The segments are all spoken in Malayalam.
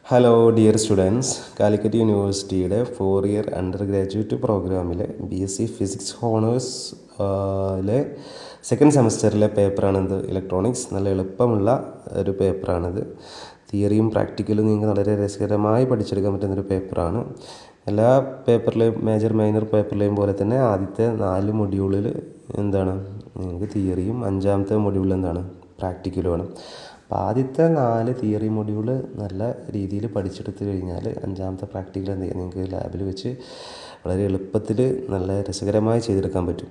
ഹലോ ഡിയർ സ്റ്റുഡൻസ്, കാലിക്കറ്റ് യൂണിവേഴ്സിറ്റിയുടെ 4 ഇയർ അണ്ടർ ഗ്രാജുവേറ്റ് പ്രോഗ്രാമിലെ BSc ഫിസിക്സ് ഹോണേഴ്സിലെ സെക്കൻഡ് സെമസ്റ്ററിലെ പേപ്പറാണിത്. ഇലക്ട്രോണിക്സ്. നല്ല എളുപ്പമുള്ള ഒരു പേപ്പറാണിത്. തിയറിയും പ്രാക്ടിക്കലും നിങ്ങൾക്ക് വളരെ രസകരമായി പഠിച്ചെടുക്കാൻ പറ്റുന്നൊരു പേപ്പറാണ്. എല്ലാ പേപ്പറിലെയും മൈനർ പേപ്പറിലെയും പോലെ തന്നെ ആദ്യത്തെ 4 മൊഡ്യൂളിൽ നിങ്ങൾക്ക് തിയറിയും 5-ാമത്തെ മൊഡ്യൂളിൽ പ്രാക്ടിക്കലുമാണ്. അപ്പോൾ ആദ്യത്തെ 4 തിയറി മൊഡ്യൂൾ നല്ല രീതിയിൽ പഠിച്ചെടുത്ത് കഴിഞ്ഞാൽ 5-ാമത്തെ പ്രാക്ടിക്കൽ നിങ്ങൾക്ക് ലാബിൽ വെച്ച് വളരെ എളുപ്പത്തിൽ നല്ല രസകരമായി ചെയ്തെടുക്കാൻ പറ്റും.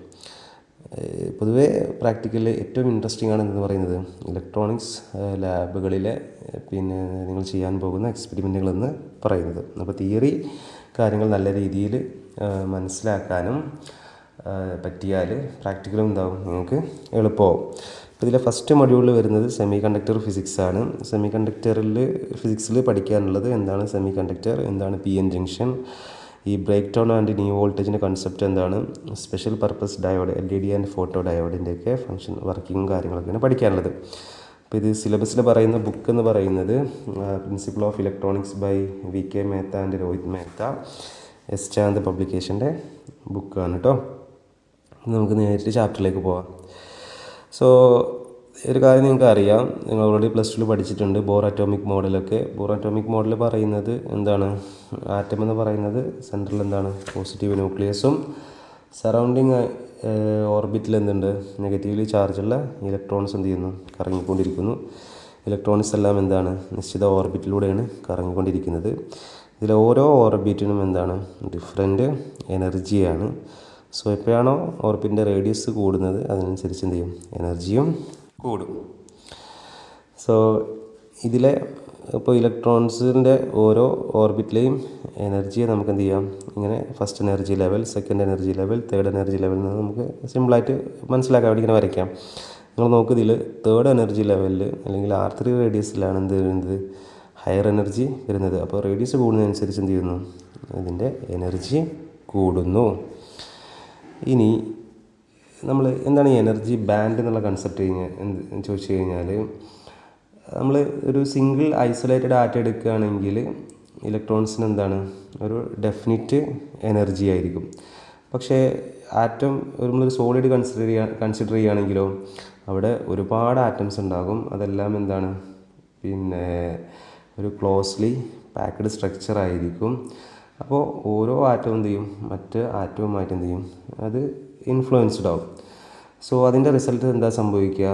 പൊതുവേ പ്രാക്ടിക്കലിൽ ഏറ്റവും ഇൻട്രസ്റ്റിംഗ് ആണെന്ന് പറയുന്നത് ഇലക്ട്രോണിക്സ് ലാബുകളിലെ നിങ്ങൾ ചെയ്യാൻ പോകുന്ന എക്സ്പെരിമെൻറ്റുകളെന്ന് പറയുന്നത്. അപ്പോൾ തിയറി കാര്യങ്ങൾ നല്ല രീതിയിൽ മനസ്സിലാക്കാനും പറ്റിയാൽ പ്രാക്ടിക്കലും നിങ്ങൾക്ക് എളുപ്പമാവും. അപ്പോൾ ഇതിലെ ഫസ്റ്റ് മൊഡ്യൂളിൽ വരുന്നത് സെമി കണ്ടക്ടർ ഫിസിക്സ് ആണ്. ഫിസിക്സിൽ പഠിക്കാനുള്ളത് എന്താണ് സെമി കണ്ടക്ടർ, എന്താണ് PN ജംഗ്ഷൻ, ഈ ബ്രേക്ക് ഡൗൺ ആൻഡ് ന്യൂ വോൾട്ടേജിൻ്റെ കൺസെപ്റ്റ് എന്താണ്, special purpose diode, LED and photo ഡയോഡിൻ്റെയൊക്കെ ഫംഗ്ഷൻ വർക്കിങ്ങും കാര്യങ്ങളൊക്കെയാണ് പഠിക്കാനുള്ളത്. അപ്പോൾ ഇത് സിലബസിൽ പറയുന്ന ബുക്ക് എന്ന് പറയുന്നത് principle of electronics by VK Mehta and Rohit Mehta, S Chand പബ്ലിക്കേഷൻ്റെ ബുക്കാണ് കേട്ടോ. നമുക്ക് നേരിട്ട് ചാപ്റ്ററിലേക്ക് പോവാം. സോ ഒരു കാര്യം നിങ്ങൾക്ക് അറിയാം, നിങ്ങൾ ഓൾറെഡി +2 പഠിച്ചിട്ടുണ്ട് ബോർ അറ്റോമിക് മോഡലൊക്കെ. ബോർ അറ്റോമിക് മോഡൽ പറയുന്നത് എന്താണ്, ആറ്റം എന്ന് പറയുന്നത് സെൻട്രൽ പോസിറ്റീവ് ന്യൂക്ലിയസും സറൗണ്ടിങ് ഓർബിറ്റിൽ നെഗറ്റീവ്ലി ചാർജുള്ള ഇലക്ട്രോൺസ് കറങ്ങിക്കൊണ്ടിരിക്കുന്നു. ഇലക്ട്രോൺസ് എല്ലാം നിശ്ചിത ഓർബിറ്റിലൂടെയാണ് കറങ്ങിക്കൊണ്ടിരിക്കുന്നത്. ഇതിൽ ഓരോ ഓർബിറ്റിനും ഡിഫറെൻറ്റ് എനർജിയാണ്. സോ എപ്പോഴാണോ ഓർബിറ്റിൻ്റെ റേഡിയസ് കൂടുന്നത് അതിനനുസരിച്ച് എനർജിയും കൂടും. സോ ഇതിലെ ഇപ്പോൾ ഇലക്ട്രോൺസിൻ്റെ ഓരോ ഓർബിറ്റിലെയും എനർജിയെ നമുക്ക് ഇങ്ങനെ first energy level, second energy level, third energy level എന്ന് നമുക്ക് സിമ്പിളായിട്ട് മനസ്സിലാക്കാൻ വേണ്ടി ഇങ്ങനെ വരയ്ക്കാം. നിങ്ങൾ നോക്ക്, ഇതിൽ തേർഡ് എനർജി ലെവലിൽ അല്ലെങ്കിൽ R3 റേഡിയസിലാണ് വരുന്നത് ഹയർ എനർജി വരുന്നത്. അപ്പോൾ റേഡിയസ് കൂടുന്നതനുസരിച്ച് ഇതിൻ്റെ എനർജി കൂടുന്നു. ഇനി നമ്മൾ എന്താണ് ഈ എനർജി ബാൻഡ് എന്നുള്ള കൺസെപ്റ്റ് ചോദിച്ചു കഴിഞ്ഞാൽ, നമ്മൾ ഒരു സിംഗിൾ ഐസൊലേറ്റഡ് ആറ്റം എടുക്കുകയാണെങ്കിൽ ഇലക്ട്രോൺസിന് ഒരു ഡെഫിനിറ്റ് എനർജി ആയിരിക്കും. പക്ഷേ ആറ്റം നമ്മളൊരു സോളിഡ് കൺസിഡർ ചെയ്യുകയാണെങ്കിലോ അവിടെ ഒരുപാട് ആറ്റംസ് ഉണ്ടാകും. അതെല്ലാം ഒരു ക്ലോസ്ലി പാക്ക്ഡ് സ്ട്രക്ചർ ആയിരിക്കും. അപ്പോൾ ഓരോ ആറ്റവും മറ്റ് ആറ്റവുമായിട്ട് അത് ഇൻഫ്ലുവൻസ്ഡ് ആവും. സോ അതിൻ്റെ റിസൾട്ട് എന്താ സംഭവിക്കുക?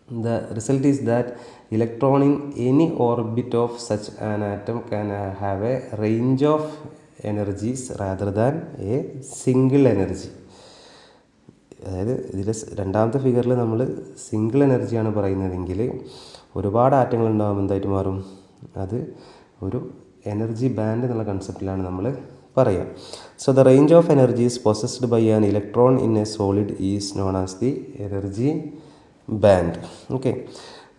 The result is that electron in any orbit of such an atom can have A range of energies rather than A single energy. അതായത് ഇതിൽ രണ്ടാമത്തെ ഫിഗറിൽ നമ്മൾ സിംഗിൾ എനർജിയാണ് പറയുന്നതെങ്കിൽ ഒരുപാട് ആറ്റങ്ങൾ ഉണ്ടാകുമ്പോൾ എന്തായിട്ട് മാറും? അത് ഒരു എനർജി ബാൻഡ് എന്നുള്ള കൺസെപ്റ്റിലാണ് നമ്മൾ പറയുക. So the range of energies possessed by an electron in a solid is known as the energy band. Okay.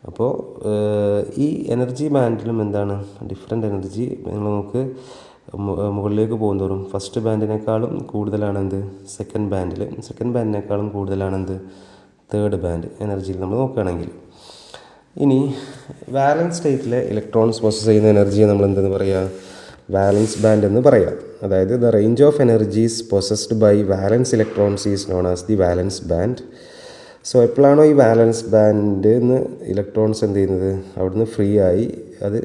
അപ്പോൾ ഈ എനർജി ബാൻഡിലും ഡിഫറെൻ്റ് എനർജി. നിങ്ങൾ നമുക്ക് മുകളിലേക്ക് പോകുന്തോറും ഫസ്റ്റ് ബാൻഡിനേക്കാളും കൂടുതലാണ് സെക്കൻഡ് ബാൻഡിനേക്കാളും കൂടുതലാണ് തേർഡ് ബാൻഡ് എനർജിയിൽ നമ്മൾ നോക്കുകയാണെങ്കിൽ. ഇനി വാലൻസ് സ്റ്റേറ്റിലെ ഇലക്ട്രോൺസ് പ്രോസസ് ചെയ്യുന്ന എനർജിയെ നമ്മൾ എന്തെന്ന് പറയുക? വാലൻസ് ബാൻഡ് എന്ന് പറയാം. അതായത് the range of energies possessed by valence electrons is known as the valence band. So എപ്പോഴാണോ ഈ വാലൻസ് ബാൻഡ് നിന്ന് ഇലക്ട്രോൺസ് അവിടുന്ന് ഫ്രീ ആയി അത്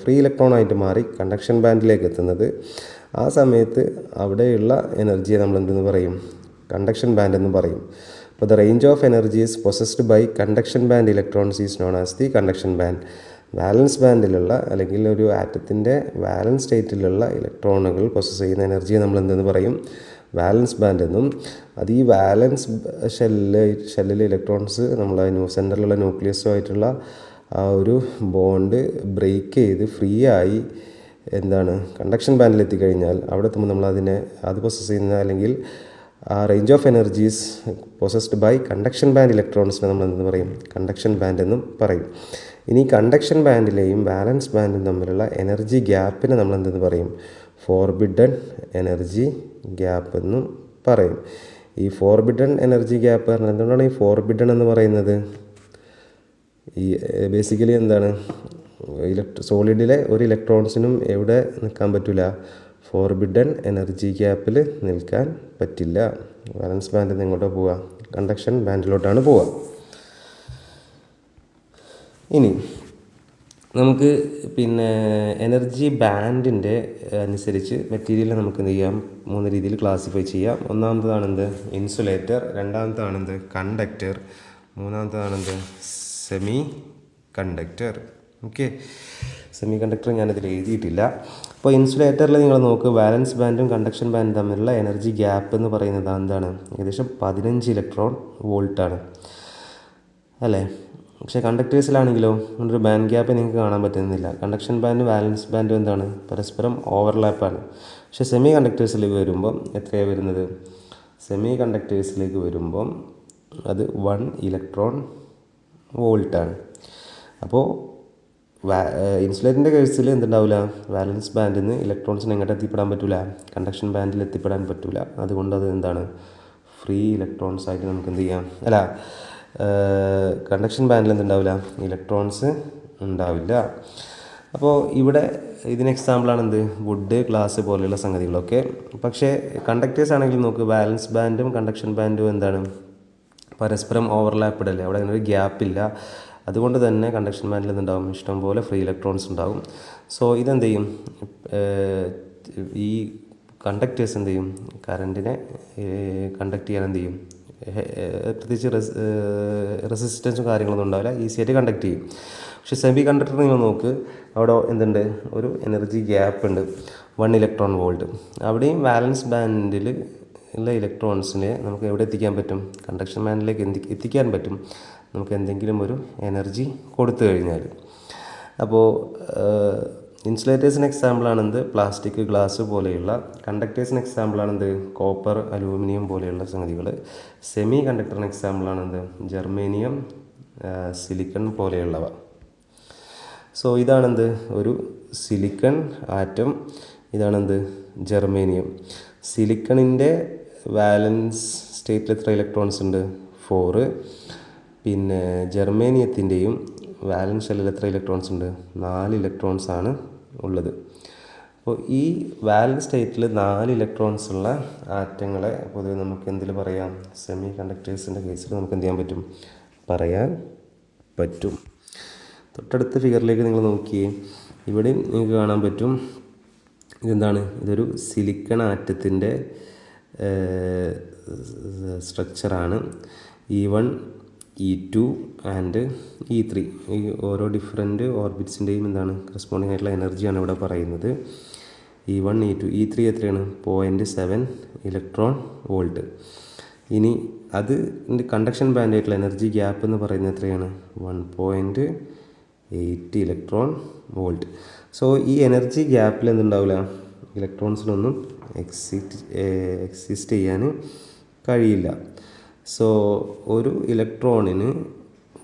ഫ്രീ ഇലക്ട്രോൺ ആയിട്ട് മാറി കണ്ടക്ഷൻ ബാൻഡിലേക്ക് എത്തുന്നത്, ആ സമയത്ത് അവിടെയുള്ള എനർജിയെ നമ്മൾ എന്തെന്ന് പറയും? കണ്ടക്ഷൻ ബാൻഡ് എന്ന് പറയും. അപ്പോൾ the range of energies possessed by conduction band electrons is known as the conduction band. Valence ബാൻഡിലുള്ള അല്ലെങ്കിൽ ഒരു ആറ്റത്തിൻ്റെ വാലൻസ് സ്റ്റേറ്റിലുള്ള ഇലക്ട്രോണുകൾ പൊസസ് ചെയ്യുന്ന എനർജിയെ നമ്മൾ എന്തെന്ന് പറയും? വാലൻസ് ബാൻഡ് എന്നും. അത് ഈ വാലൻസ് ഷെല്ലിലെ ഇലക്ട്രോൺസ് സെൻറ്ററിലുള്ള ന്യൂക്ലിയസുമായിട്ടുള്ള ആ ഒരു ബോണ്ട് ബ്രേക്ക് ചെയ്ത് ഫ്രീ ആയി കണ്ടക്ഷൻ ബാൻഡിൽ എത്തിക്കഴിഞ്ഞാൽ അവിടെ എത്തുമ്പോൾ അത് പൊസസ് ചെയ്യുന്ന അല്ലെങ്കിൽ ആ range of energies possessed by conduction band ഇലക്ട്രോൺസിനെ നമ്മൾ എന്തെന്ന് പറയും? കണ്ടക്ഷൻ ബാൻഡ് എന്നും പറയും. ഇനി കണ്ടക്ഷൻ ബാൻഡിലെയും വാലൻസ് ബാൻഡും തമ്മിലുള്ള എനർജി ഗ്യാപ്പിനെ നമ്മൾ എന്തെന്ന് പറയും? ഫോർബിഡൻ എനർജി ഗ്യാപ്പ് എന്നും പറയും. ഈ ഫോർബിഡൻ എനർജി ഗ്യാപ്പ് പറഞ്ഞാൽ എന്തുകൊണ്ടാണ് ഈ ഫോർബിഡൻ എന്ന് പറയുന്നത്? ഈ ബേസിക്കലി സോളിഡിലെ ഒരു ഇലക്ട്രോൺസിനും എവിടെ നിൽക്കാൻ പറ്റില്ല, ഫോർബിഡൻ എനർജി ഗ്യാപ്പിൽ നിൽക്കാൻ പറ്റില്ല. വാലൻസ് ബാൻഡിൽ നിന്ന് എങ്ങോട്ടാണ് പോവുക, കണ്ടക്ഷൻ ബാൻഡിലോട്ടാണ് പോവുക. ഇനി നമുക്ക് എനർജി ബാൻഡിൻ്റെ അനുസരിച്ച് മെറ്റീരിയൽ നമുക്ക് എന്ത് ചെയ്യാം, 3 രീതിയിൽ ക്ലാസിഫൈ ചെയ്യാം. ഒന്നാമതാണെന്ത് ഇൻസുലേറ്റർ, രണ്ടാമതാണെന്ത് കണ്ടക്ടർ, മൂന്നാമതാണെന്ത് semi conductor. Okay, semi conductor ഞാനതിൽ എഴുതിയിട്ടില്ല. അപ്പോൾ ഇൻസുലേറ്ററിൽ നിങ്ങൾ നോക്ക്, വാലൻസ് ബാൻഡും കണ്ടക്ഷൻ ബാൻഡും തമ്മിലുള്ള എനർജി ഗ്യാപ്പ് എന്ന് പറയുന്നത് എന്താണ്, ഏകദേശം 15 ഇലക്ട്രോൺ വോൾട്ടാണ് അല്ലേ. പക്ഷേ കണ്ടക്ടേഴ്സിലാണെങ്കിലോ ഒരു ബാൻഡ് ഗ്യാപ്പ് നിങ്ങൾക്ക് കാണാൻ പറ്റുന്നില്ല. കണ്ടക്ഷൻ ബാൻഡും വാലൻസ് ബാൻഡും എന്താണ്, പരസ്പരം ഓവർലാപ്പാണ്. പക്ഷേ സെമി കണ്ടക്ടേഴ്സിലേക്ക് വരുമ്പം എത്രയാണ് വരുന്നത്, സെമി കണ്ടക്ടേഴ്സിലേക്ക് വരുമ്പം അത് 1 ഇലക്ട്രോൺ വോൾട്ടാണ്. അപ്പോൾ ഇൻസുലേറ്ററിൻ്റെ കേസിൽ എന്തുണ്ടാവില്ല, വാലൻസ് ബാൻഡിൽ നിന്ന് ഇലക്ട്രോൺസിന് എങ്ങോട്ട് എത്തിപ്പെടാൻ പറ്റില്ല, കണ്ടക്ഷൻ ബാൻഡിൽ എത്തിപ്പെടാൻ പറ്റില്ല. അതുകൊണ്ട് അത് എന്താണ്, ഫ്രീ ഇലക്ട്രോൺസ് ആയിട്ട് നമുക്ക് എന്ത് ചെയ്യാം, അല്ല കണ്ടക്ഷൻ ബാൻഡിൽ എന്തുണ്ടാവില്ല, ഇലക്ട്രോൺസ് ഉണ്ടാവില്ല. അപ്പോൾ ഇവിടെ ഇതിന് എക്സാമ്പിളാണ് എന്ത്, വുഡ്, ഗ്ലാസ് പോലെയുള്ള സംഗതികളൊക്കെ. പക്ഷേ കണ്ടക്ടേഴ്സ് ആണെങ്കിൽ നോക്ക്, വാലൻസ് ബാൻഡും കണ്ടക്ഷൻ ബാൻഡും എന്താണ്, പരസ്പരം ഓവർലാപ്പ്ഡ് അല്ലേ, അവിടെ അങ്ങനെ ഒരു ഗ്യാപ്പില്ല. അതുകൊണ്ട് തന്നെ കണ്ടക്ഷൻ ബാൻഡിൽ എന്തുണ്ടാവും, ഇഷ്ടംപോലെ ഫ്രീ ഇലക്ട്രോൺസ് ഉണ്ടാവും. സോ ഇതെന്ത് ചെയ്യും, ഈ കണ്ടക്ടേഴ്സ് എന്ത് ചെയ്യും, കറണ്ടിനെ കണ്ടക്ട് ചെയ്യാൻ എന്ത് ചെയ്യും, പ്രത്യേകിച്ച് റെസിസ്റ്റൻസും കാര്യങ്ങളൊന്നും ഉണ്ടാവില്ല, ഈസി ആയിട്ട് കണ്ടക്ട് ചെയ്യും. പക്ഷേ സെമി കണ്ടക്ടർ നിങ്ങൾ നോക്ക്, അവിടെ എന്തുണ്ട്, ഒരു എനർജി ഗ്യാപ്പ് ഉണ്ട്, 1 ഇലക്ട്രോൺ വോൾട്ട്. അവിടെയും വാലൻസ് ബാൻഡിൽ ഉള്ള ഇലക്ട്രോൺസിനെ നമുക്ക് എവിടെ എത്തിക്കാൻ പറ്റും, കണ്ടക്ഷൻ ബാൻഡിലേക്ക് എത്തിക്കാൻ പറ്റും, നമുക്ക് എന്തെങ്കിലും ഒരു എനർജി കൊടുത്തു കഴിഞ്ഞാൽ. അപ്പോൾ ഇൻസുലേറ്റേഴ്സിന് എക്സാമ്പിളാണെന്ത്, പ്ലാസ്റ്റിക്, ഗ്ലാസ് പോലെയുള്ള. കണ്ടക്ടേഴ്സിന് എക്സാമ്പിളാണെന്ത്, കോപ്പർ, അലൂമിനിയം പോലെയുള്ള സംഗതികൾ. സെമി കണ്ടക്ടറിന് എക്സാമ്പിളാണെന്ത്, ജർമേനിയം, സിലിക്കൺ പോലെയുള്ളവ. സോ ഇതാണെന്ത്, ഒരു സിലിക്കൺ ആറ്റം, ഇതാണെന്ത് ജർമേനിയം. സിലിക്കണിൻ്റെ വാലൻസ് സ്റ്റേറ്റിൽ എത്ര ഇലക്ട്രോൺസ് ഉണ്ട്, 4. ജർമേനിയത്തിൻ്റെയും വാലൻസ് ഷെല്ലിൽ എത്ര ഇലക്ട്രോൺസ് ഉണ്ട്, 4 ഇലക്ട്രോൺസ് ആണ് ഉള്ളത്. അപ്പോൾ ഈ വാലൻസ് സ്റ്റേറ്റിൽ 4 ഇലക്ട്രോൺസ് ഉള്ള ആറ്റങ്ങളെ പൊതുവെ നമുക്ക് എന്തിൽ പറയാം, സെമി കണ്ടക്ടേഴ്സിൻ്റെ കേസിൽ നമുക്ക് എന്ത് ചെയ്യാൻ പറ്റും, പറയാൻ പറ്റും. തൊട്ടടുത്ത ഫിഗറിലേക്ക് നിങ്ങൾ നോക്കിയേ, ഇവിടെയും നിങ്ങൾക്ക് കാണാൻ പറ്റും, ഇതെന്താണ്, ഇതൊരു silicon ആറ്റത്തിൻ്റെ സ്ട്രക്ചറാണ്. E1, E2 and E3, ഈ ഓരോ ഡിഫറെൻറ്റ് ഓർബിറ്റ്സിൻ്റെയും എന്താണ് കറസ്പോണ്ടിങ് ആയിട്ടുള്ള എനർജിയാണ് ഇവിടെ പറയുന്നത്. E1, E2, E3 എത്രയാണ്, 0.7 ഇലക്ട്രോൺ വോൾട്ട്. ഇനി അത് കണ്ടക്ഷൻ ബാൻഡായിട്ടുള്ള എനർജി ഗ്യാപ്പ് എന്ന് പറയുന്നത് എത്രയാണ്, 1.8 ഇലക്ട്രോൺ വോൾട്ട്. സോ ഈ എനർജി ഗ്യാപ്പിൽ എന്തുണ്ടാവില്ല, ഇലക്ട്രോൺസിനൊന്നും എക്സിസ്റ്റ് ചെയ്യാൻ കഴിയില്ല. സോ ഒരു ഇലക്ട്രോണിന്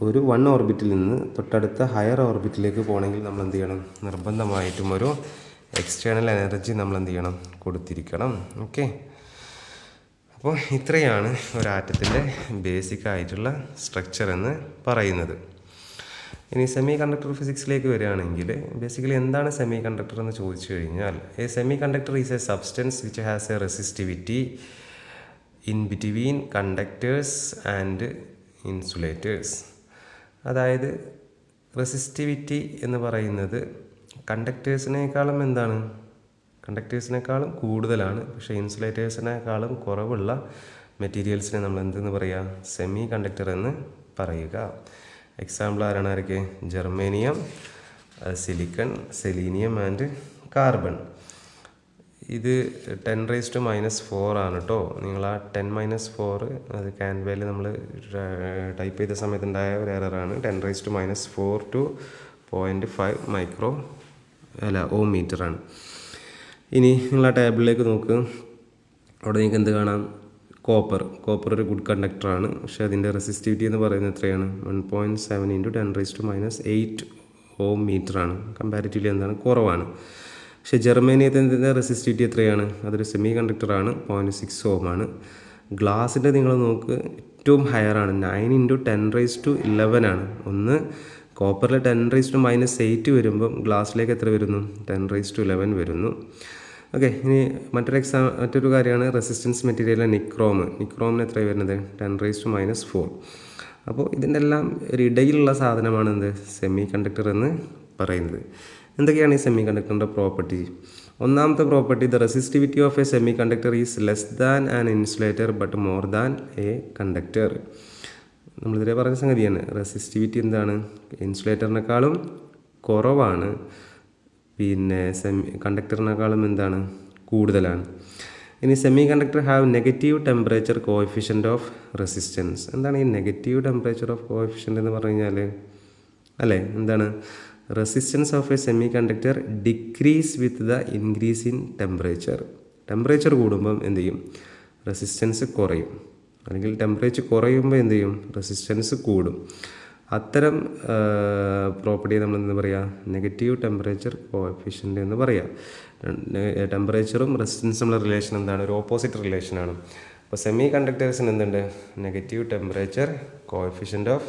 ഒരു 1 ഓർബിറ്റിൽ നിന്ന് തൊട്ടടുത്ത ഹയർ ഓർബിറ്റിലേക്ക് പോകണമെങ്കിൽ നമ്മൾ എന്ത് ചെയ്യണം, നിർബന്ധമായിട്ടും ഒരു എക്സ്റ്റേണൽ എനർജി നമ്മൾ എന്ത് ചെയ്യണം, കൊടുത്തിരിക്കണം. ഓക്കെ, അപ്പോൾ ഇത്രയാണ് ഒരു ആറ്റത്തിൻ്റെ ബേസിക് ആയിട്ടുള്ള സ്ട്രക്ചർ എന്ന് പറയുന്നത്. ഇനി സെമി കണ്ടക്ടർ ഫിസിക്സിലേക്ക് വരികയാണെങ്കിൽ ബേസിക്കലി എന്താണ് സെമി കണ്ടക്ടർ എന്ന് ചോദിച്ചു കഴിഞ്ഞാൽ, A semi conductor is A substance which has A resistivity in between conductors and insulators. അതായത് റെസിസ്റ്റിവിറ്റി എന്ന് പറയുന്നത് കണ്ടക്ടേഴ്സിനേക്കാളും എന്താണ്, കണ്ടക്ടേഴ്സിനേക്കാളും കൂടുതലാണ്. പക്ഷേ ഇൻസുലേറ്റേഴ്സിനേക്കാളും കുറവുള്ള മെറ്റീരിയൽസിനെ നമ്മൾ എന്തെന്ന് പറയുക, സെമി കണ്ടക്ടർ എന്ന് പറയുക. എക്സാമ്പിൾ ആരൊക്കെ, germanium, silicon, selenium and carbon. ഇത് 10⁻⁴ ആണ് കേട്ടോ. നിങ്ങൾ ആ 10⁻⁴ അത് ക്യാൻവയിൽ നമ്മൾ ടൈപ്പ് ചെയ്ത സമയത്തുണ്ടായ ഒരു എററാണ്. 10⁻⁴ to 0.5 ഓം മീറ്ററാണ്. ഇനി നിങ്ങൾ ആ ടേബിളിലേക്ക് നോക്ക്, അവിടെ നിങ്ങൾക്ക് എന്ത് കാണാം, കോപ്പർ ഒരു ഗുഡ് കണ്ടക്ടറാണ്. പക്ഷേ അതിൻ്റെ റെസിസ്റ്റിവിറ്റി എന്ന് പറയുന്നത് എത്രയാണ്, 1.7 × 10⁻⁸ ഓം മീറ്ററാണ്. കമ്പാരിറ്റീവ്ലി എന്താണ്, കുറവാണ്. പക്ഷേ ജർമേനിയത്തിൻ്റെ റെസിസ്റ്റിവിറ്റി എത്രയാണ്, അതൊരു സെമി കണ്ടക്ടറാണ്, 0.6 ഓം ആണ്. ഗ്ലാസിൻ്റെ നിങ്ങൾ നോക്ക്, ഏറ്റവും ഹയറാണ്, 9 × 10⁻11 ആണ്. ഒന്ന് കോപ്പറിൽ 10⁻⁻8 വരുമ്പം ഗ്ലാസ്സിലേക്ക് എത്ര വരുന്നു? 10⁻11 വരുന്നു. ഓക്കെ, ഇനി മറ്റൊരു കാര്യമാണ് റെസിസ്റ്റൻസ് മെറ്റീരിയൽ നിക്രോമിന് എത്ര വരുന്നത്? 10⁻⁻4. അപ്പോൾ ഇതിൻ്റെ എല്ലാം ഒരു ഇടയിലുള്ള സാധനമാണ് എന്ത്? സെമി കണ്ടക്ടർ എന്ന് പറയുന്നത്. എന്തൊക്കെയാണ് ഈ സെമി കണ്ടക്ടറിൻ്റെ പ്രോപ്പർട്ടി? ഒന്നാമത്തെ property, the resistivity of a semi conductor is less than an insulator but more than a conductor. നമ്മളിതിരെ പറഞ്ഞ സംഗതിയാണ്. റെസിസ്റ്റിവിറ്റി എന്താണ്? ഇൻസുലേറ്ററിനേക്കാളും കുറവാണ്, പിന്നെ കണ്ടക്ടറിനേക്കാളും എന്താണ്? കൂടുതലാണ്. ഇനി semi conductor have negative temperature coefficient of resistance. എന്താണ് ഈ നെഗറ്റീവ് ടെമ്പറേച്ചർ ഓഫ് കോഎഫിഷ്യൻ്റ് എന്ന് പറഞ്ഞു കഴിഞ്ഞാൽ? അല്ലേ, എന്താണ്? Resistance of a semi conductor decrease with the increase in temperature കൂടുമ്പം എന്ത് ചെയ്യും? റെസിസ്റ്റൻസ് കുറയും. അല്ലെങ്കിൽ ടെമ്പറേച്ചർ കുറയുമ്പോൾ എന്ത് ചെയ്യും? റെസിസ്റ്റൻസ് കൂടും. അത്തരം പ്രോപ്പർട്ടിയെ നമ്മൾ എന്താ പറയുക? നെഗറ്റീവ് ടെമ്പറേച്ചർ കോഎഫിഷ്യൻ്റ് എന്ന് പറയുക. ടെമ്പറേച്ചറും റെസിസ്റ്റൻസും ഉള്ള റിലേഷൻ എന്താണ്? ഒരു ഓപ്പോസിറ്റ് റിലേഷനാണ്. അപ്പോൾ സെമി കണ്ടക്ടേഴ്സിന് എന്തുണ്ട്? Negative temperature coefficient of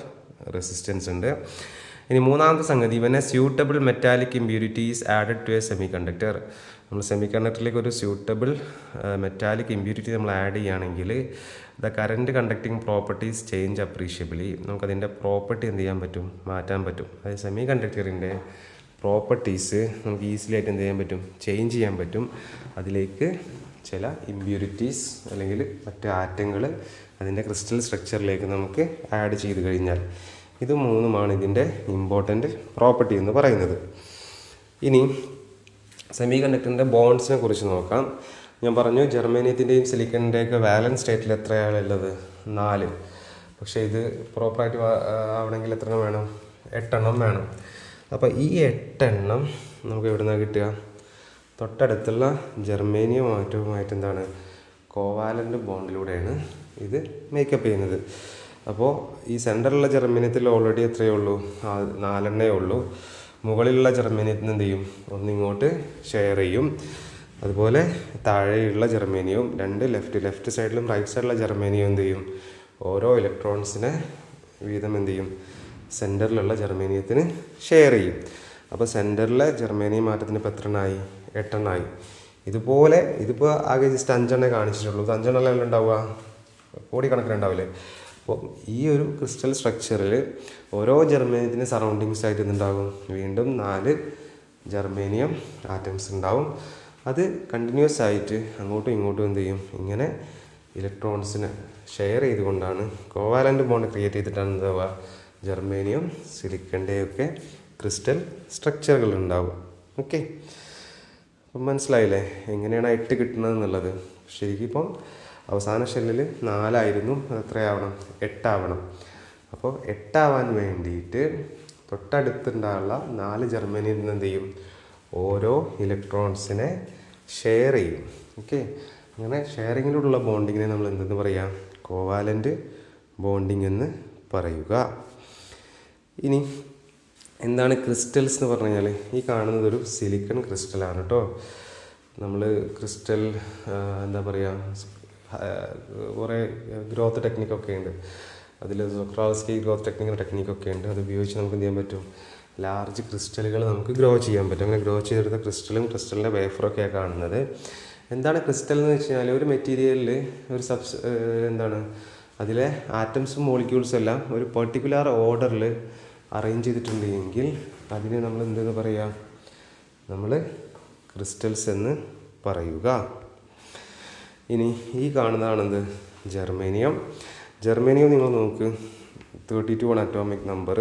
resistance ഉണ്ട്. ഇനി മൂന്നാമത്തെ സംഗതി, when a suitable metallic impurity is added to a semi conductor. നമ്മൾ സെമി കണ്ടക്ടറിലേക്ക് ഒരു സ്യൂട്ടബിൾ മെറ്റാലിക് ഇമ്പ്യൂരിറ്റി നമ്മൾ ആഡ് ചെയ്യുകയാണെങ്കിൽ the current conducting properties change appreciably. നമുക്കതിൻ്റെ പ്രോപ്പർട്ടി എന്ത് ചെയ്യാൻ പറ്റും? മാറ്റാൻ പറ്റും. അതായത് സെമി കണ്ടക്ടറിൻ്റെ പ്രോപ്പർട്ടീസ് നമുക്ക് ഈസിലി ആയിട്ട് എന്ത് ചെയ്യാൻ പറ്റും? ചേഞ്ച് ചെയ്യാൻ പറ്റും. അതിലേക്ക് ചില ഇമ്പ്യൂരിറ്റീസ് അല്ലെങ്കിൽ മറ്റ് ആറ്റങ്ങൾ അതിൻ്റെ ക്രിസ്റ്റൽ സ്ട്രക്ചറിലേക്ക് നമുക്ക് ആഡ് ചെയ്ത് കഴിഞ്ഞാൽ, ഇത് മൂന്നുമാണ് ഇതിൻ്റെ ഇമ്പോർട്ടൻ്റ് പ്രോപ്പർട്ടി എന്ന് പറയുന്നത്. ഇനി സെമി കണ്ടക്ടറിൻ്റെ ബോണ്ട്സിനെ കുറിച്ച് നോക്കാം. ഞാൻ പറഞ്ഞു ജർമ്മേനിയത്തിൻ്റെയും സിലിക്കണിൻ്റെയൊക്കെ വാലൻസ് സ്റ്റേറ്റിൽ എത്രയാണുള്ളത്? 4. പക്ഷേ ഇത് പ്രോപ്പറായിട്ട് ആവണമെങ്കിൽ എത്ര എണ്ണം വേണം? 8 എണ്ണം വേണം. അപ്പോൾ ഈ 8 എണ്ണം നമുക്ക് എവിടെ നിന്നാണ് കിട്ടുക? തൊട്ടടുത്തുള്ള ജർമ്മേനിയം ആറ്റവുമായിട്ട് എന്താണ്? കോവാലൻ്റ് ബോണ്ടിലൂടെയാണ് ഇത് മേക്കപ്പ് ചെയ്യുന്നത്. അപ്പോൾ ഈ സെൻറ്ററിലുള്ള ജർമ്മേനിയത്തിൽ ഓൾറെഡി എത്രയേ ഉള്ളൂ? 4 എണ്ണേ ഉള്ളൂ. മുകളിലുള്ള ജർമ്മേനിയത്തിന് എന്ത് ചെയ്യും? ഒന്നിങ്ങോട്ട് ഷെയർ ചെയ്യും. അതുപോലെ താഴെയുള്ള ജർമ്മേനിയവും ലെഫ്റ്റ് സൈഡിലും റൈറ്റ് സൈഡിലുള്ള ജർമ്മേനിയവും എന്ത് ചെയ്യും? ഓരോ ഇലക്ട്രോൺസിനെ വീതം എന്ത് ചെയ്യും? സെൻറ്ററിലുള്ള ജർമ്മേനിയത്തിന് ഷെയർ ചെയ്യും. അപ്പോൾ സെൻറ്ററിലെ ജർമ്മേനിയം മാറ്റത്തിന് ഇപ്പോൾ എത്ര എണ്ണമായി? 8 എണ്ണമായി. ഇതുപോലെ ഇതിപ്പോൾ ആകെ ജസ്റ്റ് 5 എണ്ണേ കാണിച്ചിട്ടുള്ളൂ. 5 എണ്ണം ഉണ്ടാവുക, കോടിക്കണക്കിനുണ്ടാവില്ലേ? അപ്പോൾ ഈ ഒരു ക്രിസ്റ്റൽ സ്ട്രക്ചറിൽ ഓരോ ജർമ്മേനിയത്തിന് സറൗണ്ടിങ്സ് ആയിട്ട് എന്തുണ്ടാകും? വീണ്ടും 4 ജർമ്മേനിയം ആറ്റംസ് ഉണ്ടാവും. അത് കണ്ടിന്യൂസ് ആയിട്ട് അങ്ങോട്ടും ഇങ്ങോട്ടും എന്ത് ചെയ്യും? ഇങ്ങനെ ഇലക്ട്രോൺസിനെ ഷെയർ ചെയ്തുകൊണ്ടാണ് കോവാലൻ്റ് ബോണ്ട് ക്രിയേറ്റ് ചെയ്തിട്ടാണ് എന്താവുക? ജർമ്മേനിയം സിലിക്കണിൻ്റെയൊക്കെ ക്രിസ്റ്റൽ സ്ട്രക്ചറുകൾ ഉണ്ടാവും. ഓക്കെ, അപ്പം മനസ്സിലായില്ലേ എങ്ങനെയാണ് 8 കിട്ടുന്നത് എന്നുള്ളത്? ശരിക്കും ഇപ്പം അവസാന ഷെല്ലിൽ 4 ആയിരുന്നു, അത് എത്രയാവണം? 8 ആവണം. അപ്പോൾ 8 ആവാൻ വേണ്ടിയിട്ട് തൊട്ടടുത്തുണ്ടാകുള്ള 4 ജർമ്മനിയിൽ നിന്ന് എന്ത് ചെയ്യും? ഓരോ ഇലക്ട്രോൺസിനെ ഷെയർ ചെയ്യും. ഓക്കെ, അങ്ങനെ ഷെയറിങ്ങിലൂടെയുള്ള ബോണ്ടിങ്ങിനെ നമ്മൾ എന്തെന്ന് പറയാം? കോവാലൻ്റ് ബോണ്ടിങ് എന്ന് പറയുക. ഇനി എന്താണ് ക്രിസ്റ്റൽസ് എന്ന് പറഞ്ഞു കഴിഞ്ഞാൽ, ഈ കാണുന്നത് ഒരു സിലിക്കൺ ക്രിസ്റ്റലാണ് കേട്ടോ. നമ്മൾ ക്രിസ്റ്റൽ എന്താ പറയുക, കുറേ ഗ്രോത്ത് ടെക്നിക്കൊക്കെ ഉണ്ട്. അതിൽ സൊക്രാവസ്കി ഗ്രോത്ത് ടെക്നിക്കൊക്കെ ഉണ്ട്. അത് ഉപയോഗിച്ച് നമുക്ക് എന്ത് ചെയ്യാൻ പറ്റും? ലാർജ് ക്രിസ്റ്റലുകൾ നമുക്ക് ഗ്രോ ചെയ്യാൻ പറ്റും. അങ്ങനെ ഗ്രോ ചെയ്തെടുത്ത ക്രിസ്റ്റലിൻ്റെ വേഫറൊക്കെയാണ് കാണുന്നത്. എന്താണ് ക്രിസ്റ്റൽ എന്ന് വെച്ച് കഴിഞ്ഞാൽ, ഒരു മെറ്റീരിയലിൽ ഒരു എന്താണ് അതിലെ ആറ്റംസും മോളിക്യൂൾസും എല്ലാം ഒരു പെർട്ടിക്കുലർ ഓർഡറിൽ അറേഞ്ച് ചെയ്തിട്ടുണ്ടെങ്കിൽ അതിനെ നമ്മൾ എന്തെന്ന് പറയുക? നമ്മൾ ക്രിസ്റ്റൽസ് എന്ന് പറയുക. ഇനി ഈ കാണുന്നതാണെന്ത്? ജർമ്മേനിയം നിങ്ങൾ നോക്ക്, 32 അറ്റോമിക് നമ്പർ.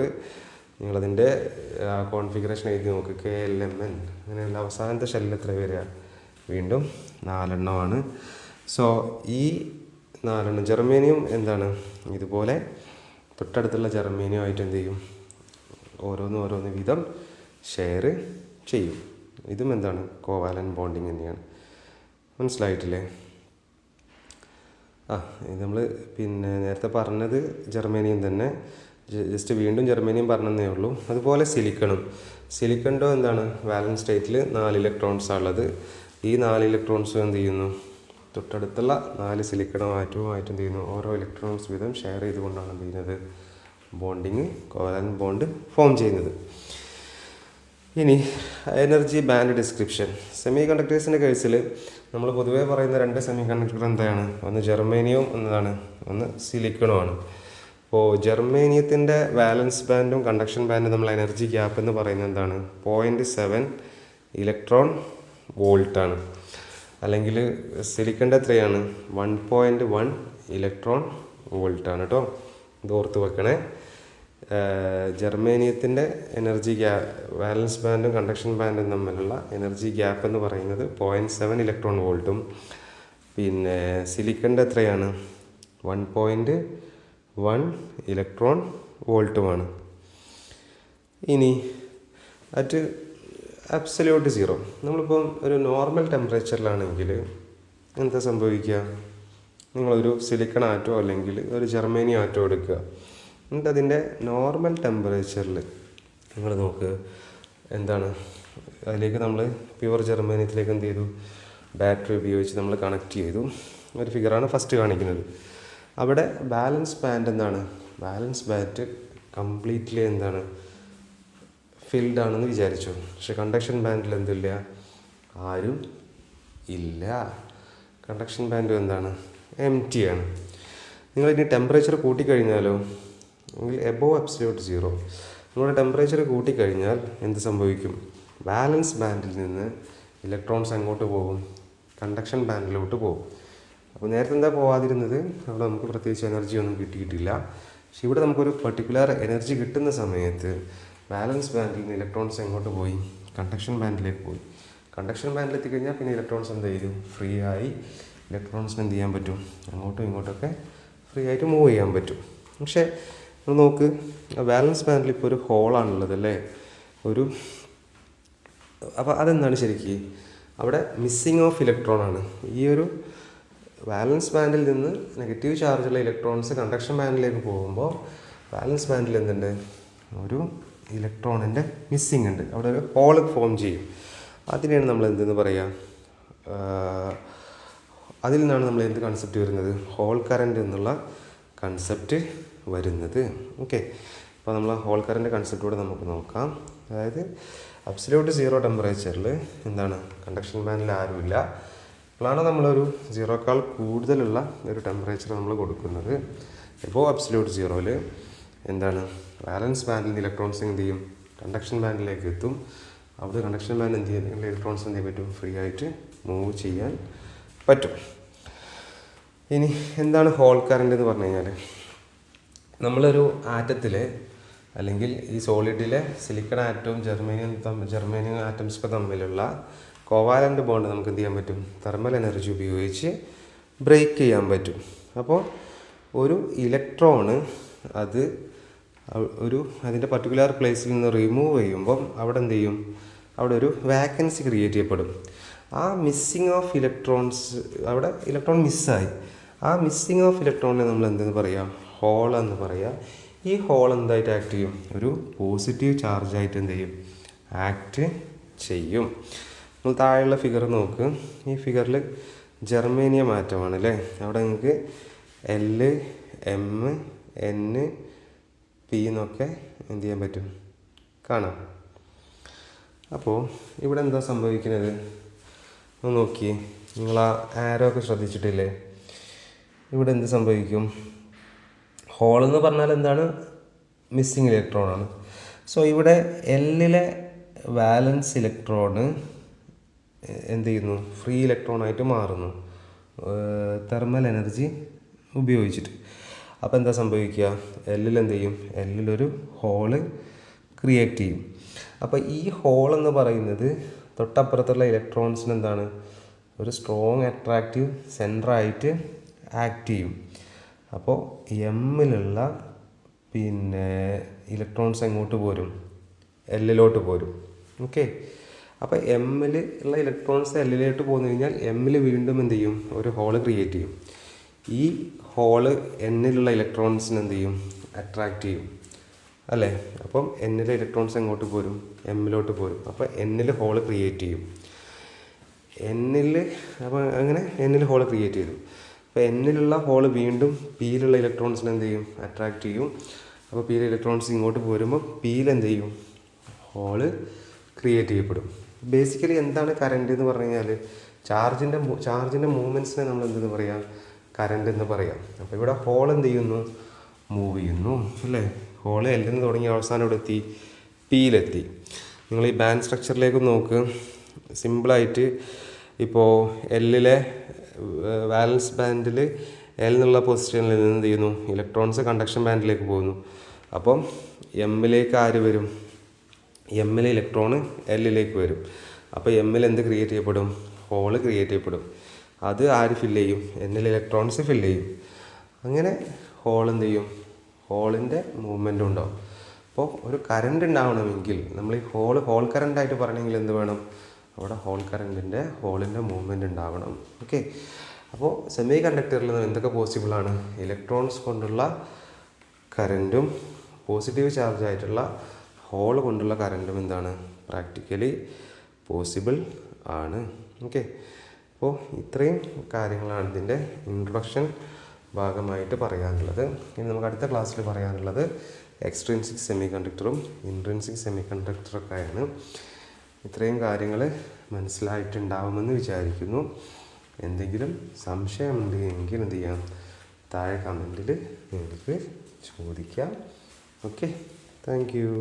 നിങ്ങളതിൻ്റെ കോൺഫിഗറേഷൻ എഴുതി നോക്ക്, KLMN. അങ്ങനെയുള്ള അവസാനത്തെ ഷെല്ലിൽ എത്ര വരിക? വീണ്ടും 4 എണ്ണമാണ്. സോ ഈ 4 എണ്ണം ജർമ്മേനിയം എന്താണ്? ഇതുപോലെ തൊട്ടടുത്തുള്ള ജർമ്മേനിയമായിട്ട് എന്ത് ചെയ്യും? ഓരോന്ന് വീതം ഷെയർ ചെയ്യും. ഇതും എന്താണ്? കോവാലൻ്റ് ബോണ്ടിങ് തന്നെയാണ്. മനസ്സിലായിട്ടില്ലേ? ഇത് നമ്മൾ നേരത്തെ പറഞ്ഞത് ജർമ്മേനിയം തന്നെ, ജസ്റ്റ് വീണ്ടും ജർമ്മേനിയം പറഞ്ഞതേ ഉള്ളൂ. അതുപോലെ സിലിക്കണിൻ്റെ എന്താണ്? വാലൻസ് സ്റ്റേറ്റിൽ 4 ഇലക്ട്രോൺസാണ് ഉള്ളത്. ഈ 4 ഇലക്ട്രോൺസും എന്ത് ചെയ്യുന്നു? തൊട്ടടുത്തുള്ള 4 സിലിക്കൺ ആറ്റവുമായിട്ട് എന്ത് ചെയ്യുന്നു? ഓരോ ഇലക്ട്രോൺസ് വീതം ഷെയർ ചെയ്തുകൊണ്ടാണ് എന്ത് ചെയ്യുന്നത്? കോവാലന്റ് ബോണ്ട് ഫോം ചെയ്യുന്നത്. ഇനി എനർജി ബാൻഡ് ഡിസ്ക്രിപ്ഷൻ. സെമി കണ്ടക്ടേഴ്സിൻ്റെ കേസിൽ നമ്മൾ പൊതുവേ പറയുന്ന 2 സെമി കണ്ടക്ടർ എന്താണ്? ഒന്ന് ജെർമേനിയവും ഒന്ന് സിലിക്കണുമാണ്. അപ്പോൾ ജെർമേനിയത്തിൻ്റെ വാലൻസ് ബാൻഡും കണ്ടക്ഷൻ ബാൻഡും നമ്മൾ എനർജി ഗ്യാപ്പ് എന്ന് പറയുന്നത് എന്താണ്? 0.7 ഇലക്ട്രോൺ വോൾട്ടാണ്. അല്ലെങ്കിൽ സിലിക്കണിൻ്റെ എത്രയാണ്? 1.1 ഇലക്ട്രോൺ വോൾട്ടാണ് കേട്ടോ. ഇത് ഓർത്ത് വെക്കണേ. ജെർമേനിയത്തിൻ്റെ എനർജി വാലൻസ് ബാൻഡും കണ്ടക്ഷൻ ബാൻഡും തമ്മിലുള്ള എനർജി ഗ്യാപ്പ് എന്ന് പറയുന്നത് 0.7 ഇലക്ട്രോൺ വോൾട്ടും, പിന്നെ സിലിക്കണിൻ്റെ എത്രയാണ്? 1.1 ഇലക്ട്രോൺ വോൾട്ടുമാണ്. ഇനി അറ്റ് അബ്സല്യൂട്ട് സീറോ, നമ്മളിപ്പം ഒരു നോർമൽ ടെമ്പറേച്ചറിലാണെങ്കിൽ എന്താ സംഭവിക്കുക? നിങ്ങളൊരു സിലിക്കൺ ആറ്റോ അല്ലെങ്കിൽ ഒരു ജെർമേനിയം ആറ്റോ എടുക്കുക. എന്നിട്ട് അതിൻ്റെ നോർമൽ ടെമ്പറേച്ചറിൽ നിങ്ങൾ നോക്ക് എന്താണ്, അതിലേക്ക് നമ്മൾ പ്യുവർ ജെർമേനിയത്തിലേക്ക് എന്ത് ചെയ്തു? ബാറ്ററി ഉപയോഗിച്ച് നമ്മൾ കണക്ട് ചെയ്തു. ഒരു ഫിഗറാണ് ഫസ്റ്റ് കാണിക്കുന്നത്. അവിടെ ബാലൻസ് ബാൻഡ് എന്താണ്? ബാലൻസ് ബാൻഡ് കംപ്ലീറ്റ്ലി എന്താണ്? ഫിൽഡ് ആണെന്ന് വിചാരിച്ചു. പക്ഷെ കണ്ടക്ഷൻ ബാൻഡിൽ എന്തില്ല? ആരും ഇല്ല. കണ്ടക്ഷൻ ബാൻഡ് എന്താണ്? എംപ്റ്റി ആണ്. നിങ്ങളിനി ടെമ്പറേച്ചർ കൂട്ടിക്കഴിഞ്ഞാലോ, അല്ലെങ്കിൽ എബോവ് അബ്സല്യൂട്ട് സീറോ, നിങ്ങളുടെ ടെമ്പറേച്ചർ കൂട്ടിക്കഴിഞ്ഞാൽ എന്ത് സംഭവിക്കും? ബാലൻസ് ബാൻഡിൽ നിന്ന് ഇലക്ട്രോൺസ് എങ്ങോട്ട് പോകും? കണ്ടക്ഷൻ ബാൻഡിലോട്ട് പോകും. അപ്പോൾ നേരത്തെ എന്താ പോകാതിരുന്നത്? അവിടെ നമുക്ക് പ്രത്യേകിച്ച് എനർജി ഒന്നും കിട്ടിയിട്ടില്ല. പക്ഷെ ഇവിടെ നമുക്കൊരു പെർട്ടിക്കുലർ എനർജി കിട്ടുന്ന സമയത്ത് ബാലൻസ് ബാൻഡിൽ നിന്ന് ഇലക്ട്രോൺസ് എങ്ങോട്ട് പോയി? കണ്ടക്ഷൻ ബാൻഡിലേക്ക് പോയി. കണ്ടക്ഷൻ ബാൻഡിൽ എത്തിക്കഴിഞ്ഞാൽ പിന്നെ ഇലക്ട്രോൺസ് എന്ത് ചെയ്യും? ഫ്രീ ആയി ഇലക്ട്രോൺസിന് എന്ത് ചെയ്യാൻ പറ്റും? അങ്ങോട്ടും ഇങ്ങോട്ടൊക്കെ ഫ്രീ ആയിട്ട് മൂവ് ചെയ്യാൻ പറ്റും. പക്ഷേ നമ്മൾ നോക്ക്, ബാലൻസ് ബാൻഡിൽ ഇപ്പോൾ ഒരു ഹോളാണുള്ളത് അല്ലേ? അപ്പോൾ അതെന്താണ് ശരിക്കും? അവിടെ മിസ്സിങ് ഓഫ് ഇലക്ട്രോൺ ആണ്. ഈ ഒരു ബാലൻസ് ബാൻഡിൽ നിന്ന് നെഗറ്റീവ് ചാർജുള്ള ഇലക്ട്രോൺസ് കണ്ടക്ഷൻ ബാൻഡിലേക്ക് പോകുമ്പോൾ ബാലൻസ് ബാൻഡിൽ എന്തുണ്ട്? ഒരു ഇലക്ട്രോണിൻ്റെ മിസ്സിങ് ഉണ്ട്. അവിടെ ഒരു ഹോൾ ഫോം ചെയ്യും. അതിനെയാണ് നമ്മൾ എന്തെന്ന് പറയുക? അതിൽ നിന്നാണ് നമ്മൾ എന്ത് കൺസെപ്റ്റ് വരുന്നത്? ഹോൾ കറൻറ്റ് എന്നുള്ള കൺസെപ്റ്റ് വരുന്നത്. ഓക്കെ, അപ്പോൾ നമ്മൾ ഹോൾ കറൻറ്റ് കൺസെപ്റ്റൂടെ നമുക്ക് നോക്കാം. അതായത് അബ്സല്യൂട്ട് സീറോ ടെമ്പറേച്ചറിൽ എന്താണ്? കണ്ടക്ഷൻ ബാൻഡിൽ ആരുമില്ല. അപ്പോഴാണ് നമ്മളൊരു സീറോക്കാൾ കൂടുതലുള്ള ഒരു ടെമ്പറേച്ചർ നമ്മൾ കൊടുക്കുന്നത്. ഇപ്പോൾ അബ്സല്യൂട്ട് സീറോയിൽ എന്താണ്? ബാലൻസ് ബാൻഡിൽ നിന്ന് ഇലക്ട്രോൺസ് എന്ത് ചെയ്യും? കണ്ടക്ഷൻ ബാൻഡിലേക്ക് എത്തും. അവിടെ കണ്ടക്ഷൻ ബാൻഡ് എന്ത് ചെയ്യാൻ? ഇലക്ട്രോൺസ് എന്ത് ചെയ്യാൻ പറ്റും? ഫ്രീ ആയിട്ട് മൂവ് ചെയ്യാൻ പറ്റും. ഇനി എന്താണ് ഹോൾ കറൻറ്റ് എന്ന് പറഞ്ഞു കഴിഞ്ഞാൽ, നമ്മളൊരു ആറ്റത്തിൽ അല്ലെങ്കിൽ ഈ സോളിഡിലെ സിലിക്കൺ ആറ്റവും ജെർമേനിയം ആറ്റംസൊക്കെ തമ്മിലുള്ള കോവാലൻ്റ് ബോണ്ട് നമുക്ക് എന്ത് ചെയ്യാൻ പറ്റും? തെർമൽ എനർജി ഉപയോഗിച്ച് ബ്രേക്ക് ചെയ്യാൻ പറ്റും. അപ്പോൾ ഒരു ഇലക്ട്രോണ് അതിൻ്റെ പർട്ടിക്കുലർ പ്ലേസിൽ നിന്ന് റിമൂവ് ചെയ്യുമ്പം അവിടെ എന്ത് ചെയ്യും? അവിടെ ഒരു വാക്കൻസി ക്രിയേറ്റ് ചെയ്യപ്പെടും. ആ മിസ്സിങ് ഓഫ് ഇലക്ട്രോൺസ്, അവിടെ ഇലക്ട്രോൺ മിസ്സായി. ആ മിസ്സിങ് ഓഫ് ഇലക്ട്രോണിനെ നമ്മൾ എന്തെന്ന് പറയുക? ഹോൾ എന്ന് പറയുക. ഈ ഹോൾ എന്തായിട്ട് ആക്ട് ചെയ്യും? ഒരു പോസിറ്റീവ് ചാർജായിട്ട് എന്ത് ചെയ്യും? ആക്ട് ചെയ്യും. നമ്മൾ താഴെയുള്ള ഫിഗർ നോക്ക്. ഈ ഫിഗറിൽ ജെർമേനിയം ആറ്റമാണ് അല്ലേ? അവിടെ നിങ്ങൾക്ക് L, M, N, P എന്നൊക്കെ എന്ത് ചെയ്യാൻ പറ്റും? കാണാം. അപ്പോൾ ഇവിടെ എന്താ സംഭവിക്കുന്നത്? ഒന്ന് നോക്കിയേ. നിങ്ങൾ ആ ആരോ ഒക്കെ ശ്രദ്ധിച്ചിട്ടില്ലേ? ഇവിടെ എന്ത് സംഭവിക്കും? ഹോൾ എന്ന് പറഞ്ഞാൽ എന്താണ്? മിസ്സിങ് ഇലക്ട്രോണാണ്. സോ ഇവിടെ Lലെ വാലൻസ് ഇലക്ട്രോണ് എന്ത് ചെയ്യുന്നു? ഫ്രീ ഇലക്ട്രോണായിട്ട് മാറുന്നു തെർമൽ എനർജി ഉപയോഗിച്ചിട്ട്. അപ്പോൾ എന്താ സംഭവിക്കുക? Lൽ എന്ത് ചെയ്യും? Lലൊരു ഹോള് ക്രിയേറ്റ് ചെയ്യും. അപ്പോൾ ഈ ഹോൾ എന്ന് പറയുന്നത് തൊട്ടപ്പുറത്തുള്ള ഇലക്ട്രോൺസിന് എന്താണ്? ഒരു സ്ട്രോങ് അട്രാക്റ്റീവ് സെൻറ്ററായിട്ട് ആക്ട് ചെയ്യും. അപ്പോൾ എമ്മിലുള്ള ഇലക്ട്രോൺസ് എങ്ങോട്ട് പോരും? Lലോട്ട് പോരും. ഓക്കെ, അപ്പോൾ എമ്മിൽ ഉള്ള ഇലക്ട്രോൺസ് Lലോട്ട് പോന്നു കഴിഞ്ഞാൽ എമ്മിൽ വീണ്ടും എന്ത് ചെയ്യും? ഒരു ഹോള് ക്രിയേറ്റ് ചെയ്യും. ഈ ഹോള് എന്നിലുള്ള ഇലക്ട്രോൺസിന് എന്ത് ചെയ്യും? അട്രാക്റ്റ് ചെയ്യും അല്ലേ? അപ്പം എന്നിലെ ഇലക്ട്രോൺസ് എങ്ങോട്ട് പോരും? എമ്മിലോട്ട് പോരും. അപ്പോൾ എന്നിൽ ഹോള് ക്രിയേറ്റ് ചെയ്യും. അപ്പോൾ അങ്ങനെ എന്നിൽ ഹോള് ക്രിയേറ്റ് ചെയ്തു. അപ്പോൾ എന്നിലുള്ള ഹോള് വീണ്ടും പിയിലുള്ള ഇലക്ട്രോൺസിന് എന്ത് ചെയ്യും? അട്രാക്റ്റ് ചെയ്യും. അപ്പോൾ പിയിൽ ഇലക്ട്രോൺസ് ഇങ്ങോട്ട് പോരുമ്പോൾ പിയിൽ എന്ത് ചെയ്യും, ഹോള് ക്രിയേറ്റ് ചെയ്യപ്പെടും. ബേസിക്കലി എന്താണ് കറണ്ട് എന്ന് പറഞ്ഞു കഴിഞ്ഞാൽ ചാർജിൻ്റെ മൂവ്മെൻറ്റ്സിനെ നമ്മൾ എന്തെന്ന് പറയാം, കറണ്ട് എന്ന് പറയാം. അപ്പോൾ ഇവിടെ ഹോൾ എന്ത് ചെയ്യുന്നു, മൂവ് ചെയ്യുന്നു അല്ലേ. ഹോള് എല്ലിൽ നിന്ന് തുടങ്ങി അവസാനം ഇവിടെ എത്തി, പിയിലെത്തി. നിങ്ങൾ ഈ ബാൻഡ് സ്ട്രക്ചറിലേക്ക് നോക്ക്. സിമ്പിളായിട്ട് ഇപ്പോൾ എല്ലിലെ വാലൻസ് ബാൻഡിൽ എൽ എന്നുള്ള പൊസിഷനിൽ നിന്ന് എന്ത് ചെയ്യുന്നു, ഇലക്ട്രോൺസ് കണ്ടക്ഷൻ ബാൻഡിലേക്ക് പോകുന്നു. അപ്പം എമ്മിലേക്ക് ആര് വരും, എമ്മിൽ ഇലക്ട്രോണ് എല്ലിലേക്ക് വരും. അപ്പോൾ എമ്മിൽ എന്ത് ക്രിയേറ്റ് ചെയ്യപ്പെടും, ഹോള് ക്രിയേറ്റ് ചെയ്യപ്പെടും. അത് ആര് ഫില്ല് ചെയ്യും, എന്നിൽ ഇലക്ട്രോൺസ് ഫില്ല് ചെയ്യും. അങ്ങനെ ഹോൾ എന്ത് ചെയ്യും, ഹോളിൻ്റെ മൂവ്മെൻറ്റും ഉണ്ടാവും. അപ്പോൾ ഒരു കറണ്ട് ഉണ്ടാവണമെങ്കിൽ നമ്മൾ ഈ ഹോൾ കറണ്ടായിട്ട് പറയണമെങ്കിൽ എന്ത് വേണം, അവിടെ ഹോളിൻ്റെ മൂവ്മെൻറ്റ് ഉണ്ടാവണം. ഓക്കെ. അപ്പോൾ സെമി കണ്ടക്ടറിൽ നിന്ന് എന്തൊക്കെ പോസിബിളാണ്, ഇലക്ട്രോൺസ് കൊണ്ടുള്ള കറൻറ്റും പോസിറ്റീവ് ചാർജ് ആയിട്ടുള്ള ഹോൾ കൊണ്ടുള്ള കറൻറ്റും എന്താണ്, പ്രാക്ടിക്കലി പോസിബിൾ ആണ്. ഓക്കെ. അപ്പോൾ ഇത്രയും കാര്യങ്ങളാണ് ഇതിൻ്റെ ഇൻട്രൊഡക്ഷൻ ഭാഗമായിട്ട് പറയാനുള്ളത്. ഇനി നമുക്ക് അടുത്ത ക്ലാസ്സിൽ പറയാനുള്ളത് എക്സ്ട്രിൻസിക് സെമി കണ്ടക്ടറും ഇൻട്രിൻസിക് സെമി കണ്ടക്ടറൊക്കെയാണ്. ഇത്രയും കാര്യങ്ങൾ മനസ്സിലായിട്ടുണ്ടാവുമെന്ന് വിചാരിക്കുന്നു. എന്തെങ്കിലും സംശയമുണ്ട് എങ്കിൽ എന്ത് ചെയ്യാം, താഴെ കമൻറ്റിൽ നിങ്ങൾക്ക് ചോദിക്കാം. Okay, thank you.